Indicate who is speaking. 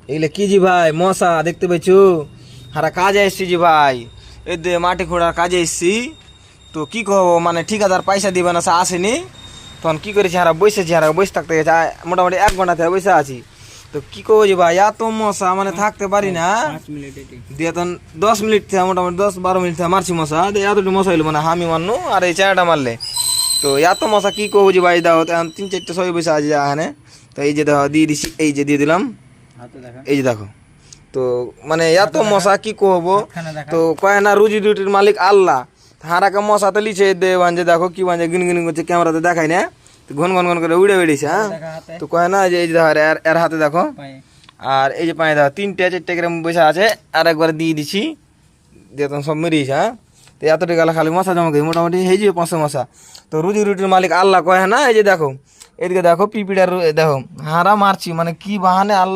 Speaker 1: এগুলো কি জি ভাই মশা দেখতে পাইছো? হারা কাজে এসছি জি ভাই, এই যে মাটি খোঁড়ার কাজে এসছি। তো কি করবো, মানে ঠিকাদার পয়সা দিবে না, আসেনি। তখন কি করেছি, হারা বসেছি, হারা বসে থাকতে গেছে মোটামুটি 1 ঘন্টা থেকে বসে আছি। তো কি করবো জি ভাই, এত মশা মানে থাকতে পারি না। দিয়ে তখন 10 মিনিট থেকে মোটামুটি 10-12 মিনিট থেকে মারছি মশা, দিয়ে এতটুকু মশা হইলো মানে আমি মারনু আর এই চারটা মারলে। তো এত মশা কি করবো জি ভাই, দাও 3-4টা সবাই বসে আছে এখানে। তো এই যে দেখো দিয়ে দিছি, এই যে দিয়ে দিলাম, এই যে দেখো। তো মানে এত মশা কি করবো। তো কয় না রুজি রুটির মালিক আল্লাহ, হারাকে মশা তো লিছে দে বাঞ্জে, দেখো কি বাঞ্জে গিন গিন করছে, ক্যামেরাতে দেখাই না, তো ঘন ঘন ঘন করে উড়ে বেড়েছে। হ্যাঁ, তো কয় না যে এই যে দেখো এর হাতে দেখো, আর এই যে পায়ে দেখো 3-4টা গ্রাম বসে আছে, আর একবার দিয়ে দিছি, দিয়ে তখন সব মেরিয়েছে। হ্যাঁ, তো এতটা গেলে খালি মশা জমা গেছে, মোটামুটি এই যে 500 মশা। তো রুজি রুটির মালিক আল্লাহ কয় না, এই যে দেখো এদিকে দেখো পিপিটার দেখো হারা মারছি, মানে কি বাহানে আল্লাহ